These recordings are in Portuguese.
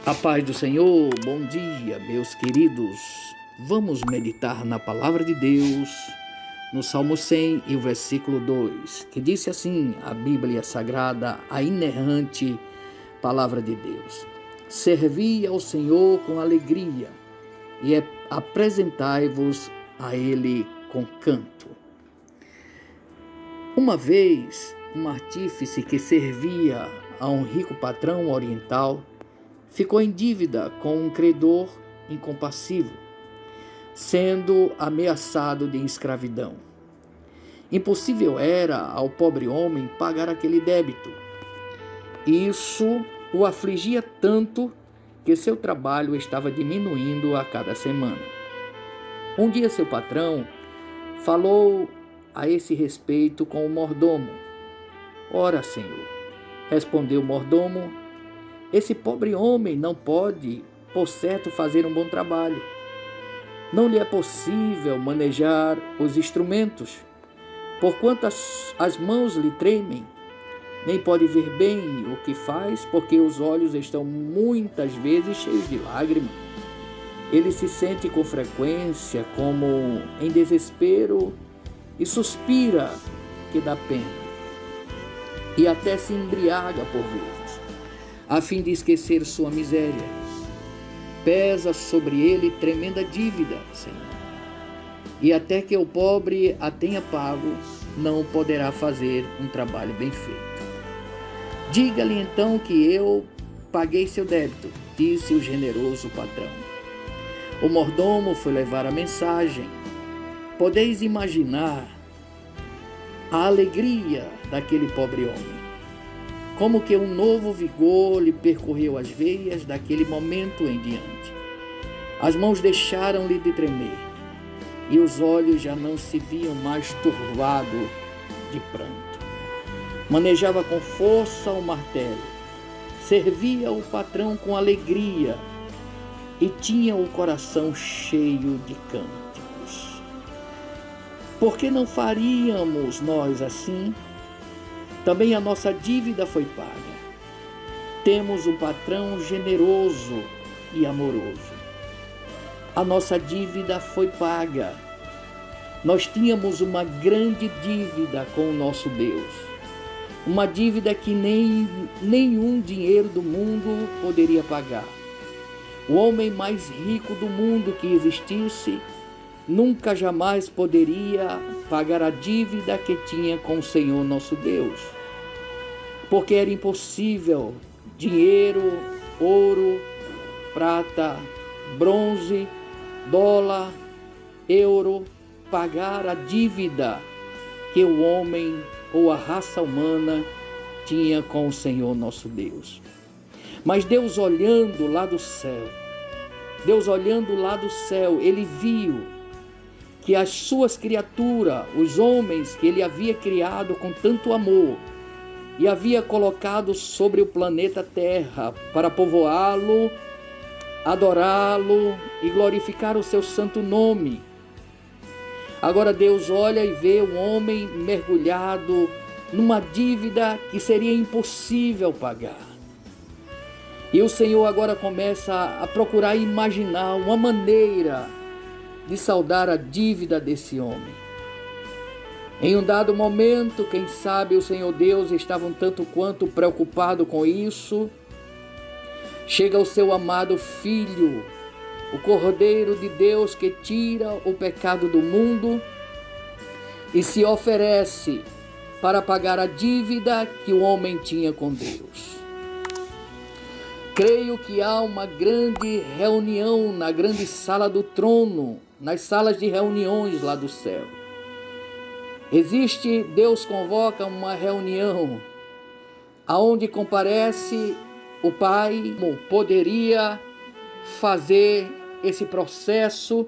A paz do Senhor, bom dia, meus queridos. Vamos meditar na palavra de Deus, no Salmo 100 e o versículo 2, que disse assim, a Bíblia Sagrada, a inerrante palavra de Deus. Servi ao Senhor com alegria e apresentai-vos a Ele com canto. Uma vez, um artífice que servia a um rico patrão oriental ficou em dívida com um credor incompassivo, sendo ameaçado de escravidão. Impossível era ao pobre homem pagar aquele débito. Isso o afligia tanto que seu trabalho estava diminuindo a cada semana. Um dia seu patrão falou a esse respeito com o mordomo. Ora, senhor, respondeu o mordomo, esse pobre homem não pode, por certo, fazer um bom trabalho. Não lhe é possível manejar os instrumentos, porquanto as mãos lhe tremem. Nem pode ver bem o que faz, porque os olhos estão muitas vezes cheios de lágrimas. Ele se sente com frequência como em desespero e suspira que dá pena. E até se embriaga por vezes, a fim de esquecer sua miséria. Pesa sobre ele tremenda dívida, Senhor. E até que o pobre a tenha pago, não poderá fazer um trabalho bem feito. Diga-lhe então que eu paguei seu débito, disse o generoso patrão. O mordomo foi levar a mensagem. Podeis imaginar a alegria daquele pobre homem. Como que um novo vigor lhe percorreu as veias daquele momento em diante. As mãos deixaram-lhe de tremer e os olhos já não se viam mais turvados de pranto. Manejava com força o martelo, servia o patrão com alegria e tinha o coração cheio de cânticos. Por que não faríamos nós assim? Também a nossa dívida foi paga. Temos um patrão generoso e amoroso. A nossa dívida foi paga. Nós tínhamos uma grande dívida com o nosso Deus. Uma dívida que nenhum dinheiro do mundo poderia pagar. O homem mais rico do mundo que existisse nunca jamais poderia pagar a dívida que tinha com o Senhor nosso Deus. Porque era impossível dinheiro, ouro, prata, bronze, dólar, euro, pagar a dívida que o homem ou a raça humana tinha com o Senhor nosso Deus. Mas Deus olhando lá do céu, Ele viu que as suas criaturas, os homens que Ele havia criado com tanto amor e havia colocado sobre o planeta Terra para povoá-lo, adorá-lo e glorificar o seu santo nome. Agora Deus olha e vê o homem mergulhado numa dívida que seria impossível pagar. E o Senhor agora começa a procurar imaginar uma maneira de saldar a dívida desse homem. Em um dado momento, quem sabe o Senhor Deus estava um tanto quanto preocupado com isso. Chega o seu amado Filho, o Cordeiro de Deus que tira o pecado do mundo e se oferece para pagar a dívida que o homem tinha com Deus. Creio que há uma grande reunião na grande sala do trono, nas salas de reuniões lá do céu. Deus convoca uma reunião aonde comparece o Pai, poderia fazer esse processo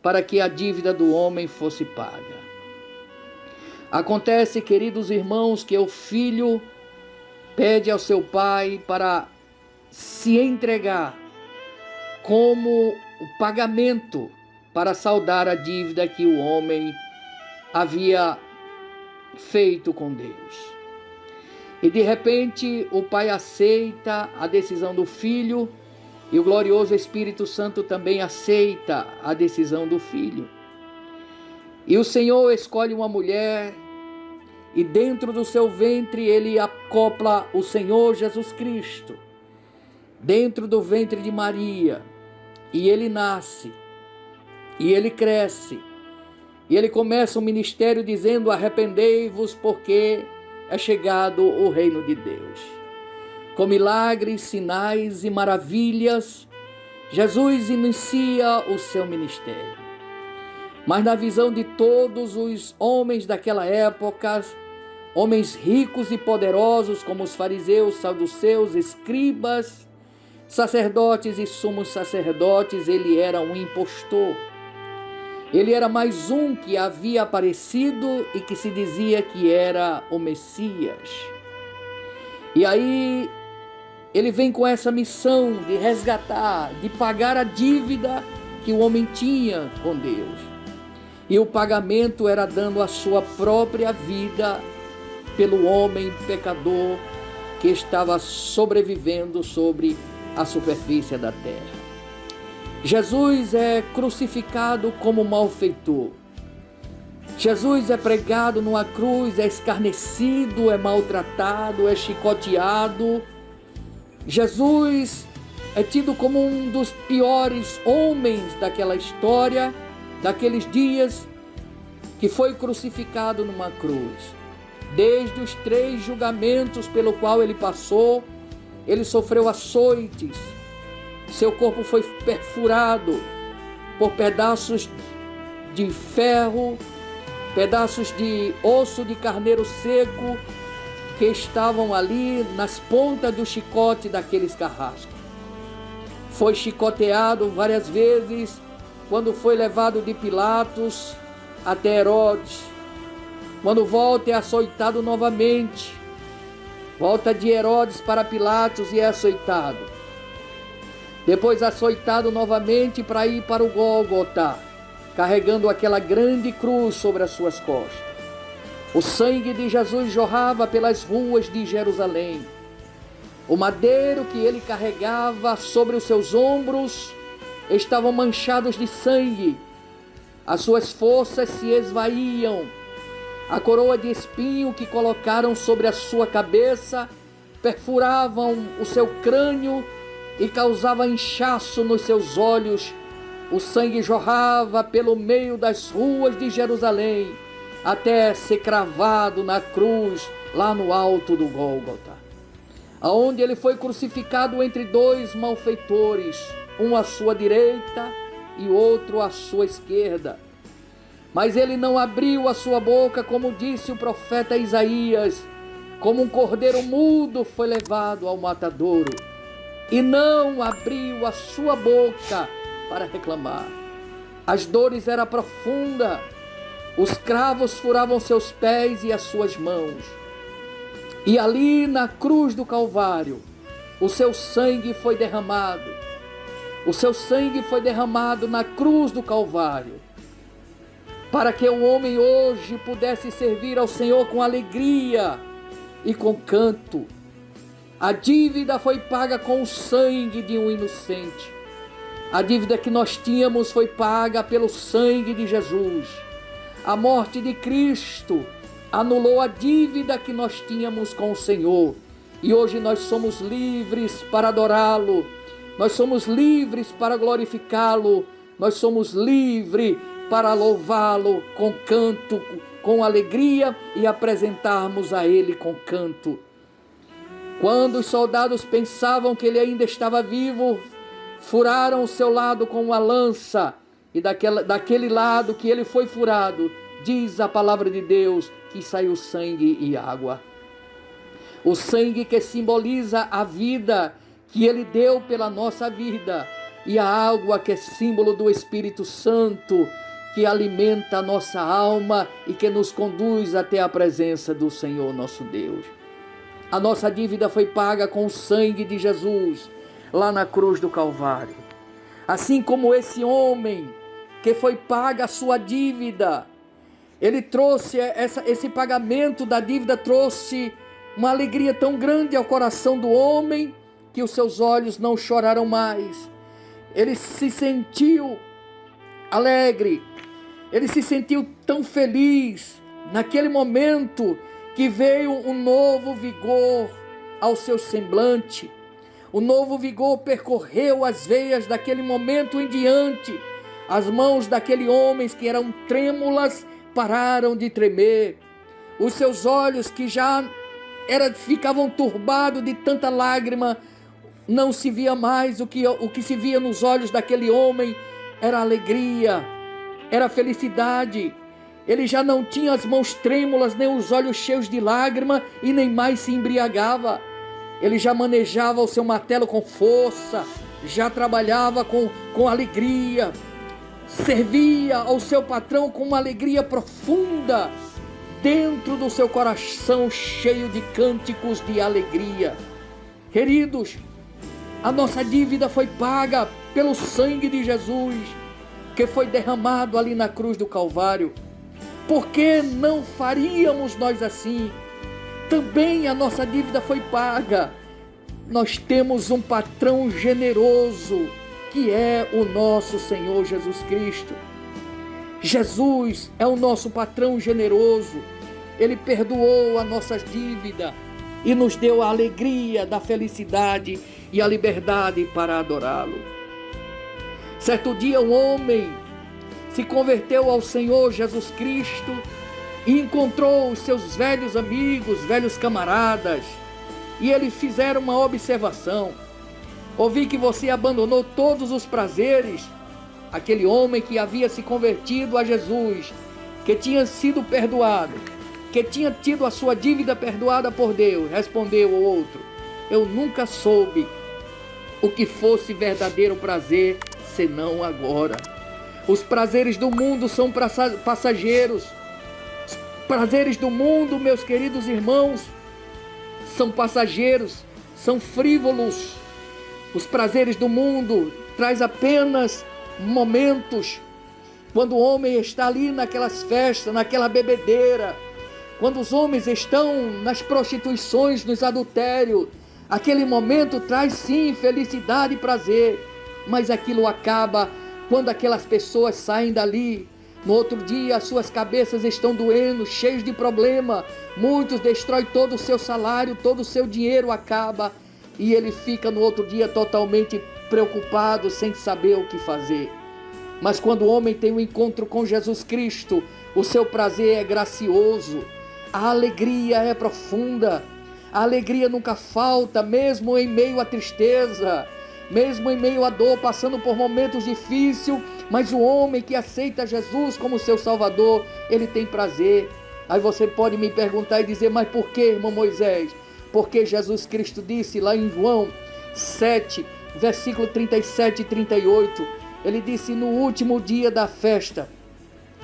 para que a dívida do homem fosse paga. Acontece, queridos irmãos, que o filho pede ao seu pai para se entregar como o pagamento para saldar a dívida que o homem havia feito com Deus. E de repente o pai aceita a decisão do filho E o glorioso Espírito Santo também aceita a decisão do Filho. E o Senhor escolhe uma mulher, e dentro do seu ventre ele acopla o Senhor Jesus Cristo, dentro do ventre de Maria, e ele nasce, e ele cresce, e ele começa um ministério dizendo: arrependei-vos, porque é chegado o reino de Deus. Com milagres, sinais e maravilhas, Jesus inicia o seu ministério. Mas na visão de todos os homens daquela época, homens ricos e poderosos como os fariseus, saduceus, escribas, sacerdotes e sumos sacerdotes, ele era um impostor. Ele era mais um que havia aparecido e que se dizia que era o Messias. E aí ele vem com essa missão de resgatar, de pagar a dívida que o homem tinha com Deus. E o pagamento era dando a sua própria vida pelo homem pecador que estava sobrevivendo sobre a superfície da terra. Jesus é crucificado como malfeitor. Jesus é pregado numa cruz, é escarnecido, é maltratado, é chicoteado. Jesus é tido como um dos piores homens daquela história, daqueles dias, que foi crucificado numa cruz. Desde os 3 julgamentos pelo qual ele passou, ele sofreu açoites, seu corpo foi perfurado por pedaços de ferro, pedaços de osso de carneiro seco, que estavam ali nas pontas do chicote daqueles carrascos. Foi chicoteado várias vezes, quando foi levado de Pilatos até Herodes. Quando volta é açoitado novamente. Volta de Herodes para Pilatos e é açoitado. Depois açoitado novamente para ir para o Gólgota, carregando aquela grande cruz sobre as suas costas. O sangue de Jesus jorrava pelas ruas de Jerusalém. O madeiro que ele carregava sobre os seus ombros estavam manchados de sangue. As suas forças se esvaíam. A coroa de espinho que colocaram sobre a sua cabeça perfuravam o seu crânio e causava inchaço nos seus olhos. O sangue jorrava pelo meio das ruas de Jerusalém, até ser cravado na cruz, lá no alto do Gólgota, aonde ele foi crucificado entre 2 malfeitores, um à sua direita e outro à sua esquerda. Mas ele não abriu a sua boca, como disse o profeta Isaías: como um cordeiro mudo foi levado ao matadouro, e não abriu a sua boca para reclamar. As dores eram profundas, os cravos furavam seus pés e as suas mãos. E ali na cruz do Calvário, o seu sangue foi derramado. O seu sangue foi derramado na cruz do Calvário, para que o homem hoje pudesse servir ao Senhor com alegria e com canto. A dívida foi paga com o sangue de um inocente. A dívida que nós tínhamos foi paga pelo sangue de Jesus. A morte de Cristo anulou a dívida que nós tínhamos com o Senhor. E hoje nós somos livres para adorá-lo. Nós somos livres para glorificá-lo. Nós somos livres para louvá-lo com canto, com alegria e apresentarmos a ele com canto. Quando os soldados pensavam que ele ainda estava vivo, furaram o seu lado com uma lança, e daquele lado que ele foi furado, diz a palavra de Deus, que saiu sangue e água. O sangue que simboliza a vida que ele deu pela nossa vida, e a água que é símbolo do Espírito Santo, que alimenta a nossa alma e que nos conduz até a presença do Senhor nosso Deus. A nossa dívida foi paga com o sangue de Jesus, lá na cruz do Calvário. Assim como esse homem que foi paga a sua dívida, ele trouxe esse pagamento da dívida, trouxe uma alegria tão grande ao coração do homem, que os seus olhos não choraram mais. Ele se sentiu alegre, ele se sentiu tão feliz naquele momento que veio um novo vigor ao seu semblante. O novo vigor percorreu as veias daquele momento em diante. As mãos daquele homem que eram trêmulas pararam de tremer. Os seus olhos que já ficavam turbados de tanta lágrima, não se via mais. O que se via nos olhos daquele homem era alegria, era felicidade. Ele já não tinha as mãos trêmulas, nem os olhos cheios de lágrima e nem mais se embriagava. Ele já manejava o seu martelo com força, já trabalhava com alegria, servia ao seu patrão com uma alegria profunda, dentro do seu coração cheio de cânticos de alegria. Queridos, a nossa dívida foi paga pelo sangue de Jesus, que foi derramado ali na cruz do Calvário. Por que não faríamos nós assim? Também a nossa dívida foi paga. Nós temos um patrão generoso, que é o nosso Senhor Jesus Cristo. Jesus é o nosso patrão generoso. Ele perdoou as nossas dívidas e nos deu a alegria da felicidade e a liberdade para adorá-lo. Certo dia um homem se converteu ao Senhor Jesus Cristo e encontrou os seus velhos amigos, velhos camaradas, e eles fizeram uma observação. Ouvi que você abandonou todos os prazeres. Aquele homem que havia se convertido a Jesus, que tinha sido perdoado, que tinha tido a sua dívida perdoada por Deus, respondeu o outro: eu nunca soube o que fosse verdadeiro prazer, senão agora. Os prazeres do mundo são passageiros. Os prazeres do mundo, meus queridos irmãos, são passageiros, são frívolos. Os prazeres do mundo traz apenas momentos. Quando o homem está ali naquelas festas, naquela bebedeira, quando os homens estão nas prostituições, nos adultérios, aquele momento traz sim felicidade e prazer, mas aquilo acaba quando aquelas pessoas saem dali. No outro dia as suas cabeças estão doendo, cheios de problema. Muitos destroem todo o seu salário, todo o seu dinheiro acaba, e ele fica no outro dia totalmente preocupado, sem saber o que fazer. Mas quando o homem tem um encontro com Jesus Cristo, o seu prazer é gracioso, a alegria é profunda, a alegria nunca falta, mesmo em meio à tristeza, mesmo em meio à dor, passando por momentos difíceis. Mas o homem que aceita Jesus como seu Salvador, ele tem prazer. Aí você pode me perguntar e dizer: mas por que, irmão Moisés? Porque Jesus Cristo disse lá em João 7, versículo 37 e 38, ele disse: no último dia da festa,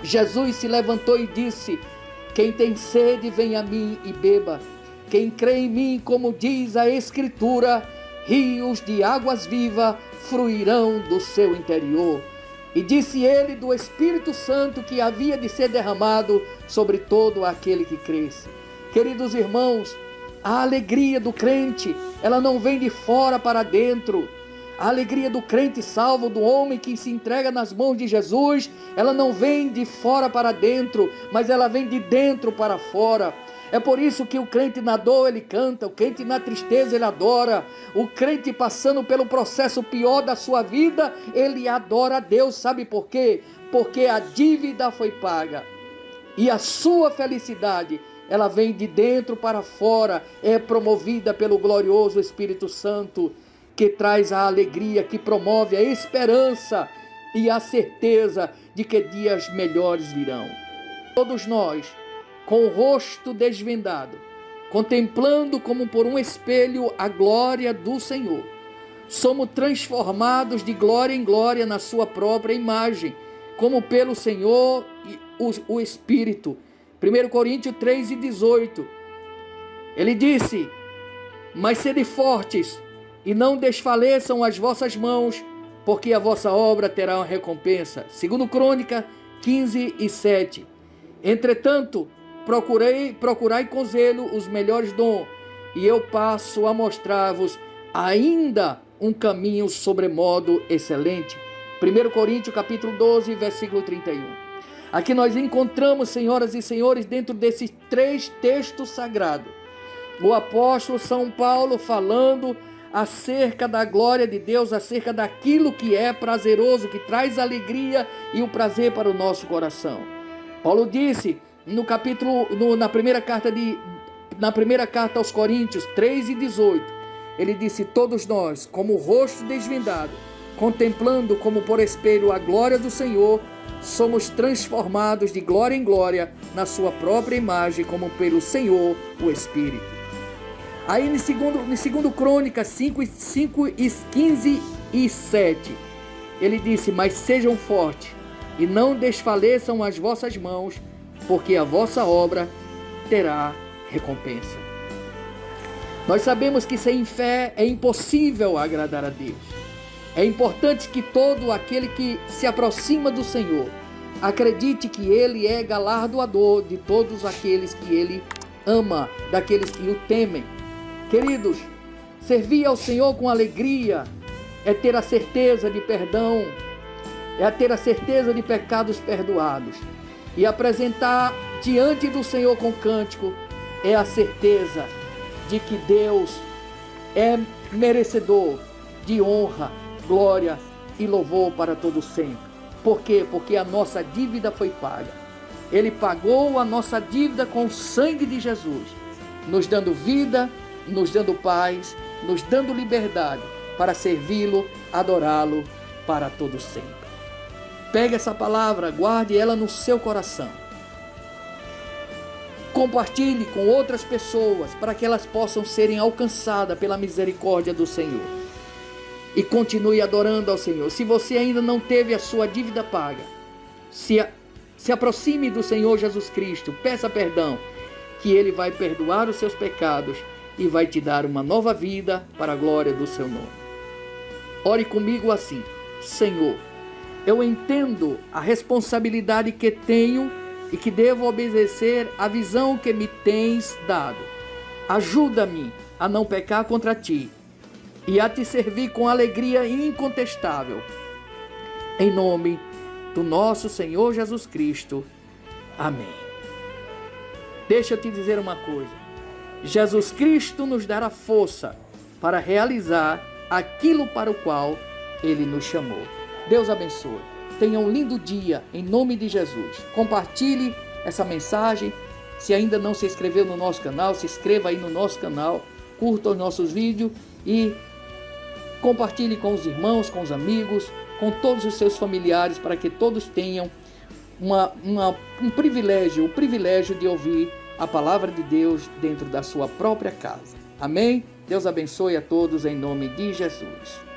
Jesus se levantou e disse: quem tem sede, vem a mim e beba. Quem crê em mim, como diz a Escritura, rios de águas vivas fluirão do seu interior. E disse ele do Espírito Santo que havia de ser derramado sobre todo aquele que cresce. Queridos irmãos, a alegria do crente, ela não vem de fora para dentro. A alegria do crente salvo, do homem que se entrega nas mãos de Jesus, ela não vem de fora para dentro, mas ela vem de dentro para fora. É por isso que o crente na dor ele canta, o crente na tristeza ele adora, o crente passando pelo processo pior da sua vida, ele adora a Deus. Sabe por quê? Porque a dívida foi paga e a sua felicidade, ela vem de dentro para fora, é promovida pelo glorioso Espírito Santo, que traz a alegria, que promove a esperança e a certeza de que dias melhores virão. Todos nós, com o rosto desvendado, contemplando como por um espelho a glória do Senhor, somos transformados de glória em glória na sua própria imagem, como pelo Senhor e o Espírito. 1 Coríntios 3:18, ele disse: mas sede fortes, e não desfaleçam as vossas mãos, porque a vossa obra terá uma recompensa. 2 Crônica 15:7. Entretanto, procurai com zelo os melhores dons, e eu passo a mostrar-vos ainda um caminho sobremodo excelente. 1 Coríntios capítulo 12, versículo 31. Aqui nós encontramos, senhoras e senhores, dentro desses 3 textos sagrados, o apóstolo São Paulo falando acerca da glória de Deus, acerca daquilo que é prazeroso, que traz alegria e o prazer para o nosso coração. Paulo disse na primeira carta aos Coríntios 3:18, ele disse: todos nós, como o rosto desvendado, contemplando como por espelho a glória do Senhor, somos transformados de glória em glória na sua própria imagem, como pelo Senhor, o Espírito. Aí em 2 Crônicas 5, 15 e 7, ele disse: mas sejam fortes e não desfaleçam as vossas mãos, porque a vossa obra terá recompensa. Nós sabemos que sem fé é impossível agradar a Deus. É importante que todo aquele que se aproxima do Senhor acredite que Ele é galardoador de todos aqueles que Ele ama, daqueles que o temem. Queridos, servir ao Senhor com alegria é ter a certeza de perdão, é ter a certeza de pecados perdoados. E apresentar diante do Senhor com cântico é a certeza de que Deus é merecedor de honra, glória e louvor para todo sempre. Por quê? Porque a nossa dívida foi paga. Ele pagou a nossa dívida com o sangue de Jesus, nos dando vida, nos dando paz, nos dando liberdade para servi-lo, adorá-lo para todo sempre. Pegue essa palavra, guarde ela no seu coração. Compartilhe com outras pessoas para que elas possam serem alcançadas pela misericórdia do Senhor. E continue adorando ao Senhor. Se você ainda não teve a sua dívida paga, se aproxime do Senhor Jesus Cristo, peça perdão, que Ele vai perdoar os seus pecados e vai te dar uma nova vida para a glória do seu nome. Ore comigo assim: Senhor, eu entendo a responsabilidade que tenho e que devo obedecer à visão que me tens dado. Ajuda-me a não pecar contra ti e a te servir com alegria incontestável. Em nome do nosso Senhor Jesus Cristo. Amém. Deixa eu te dizer uma coisa. Jesus Cristo nos dará força para realizar aquilo para o qual Ele nos chamou. Deus abençoe. Tenha um lindo dia em nome de Jesus. Compartilhe essa mensagem. Se ainda não se inscreveu no nosso canal, se inscreva aí no nosso canal, curta os nossos vídeos e compartilhe com os irmãos, com os amigos, com todos os seus familiares, para que todos tenham o privilégio de ouvir a palavra de Deus dentro da sua própria casa. Amém? Deus abençoe a todos em nome de Jesus.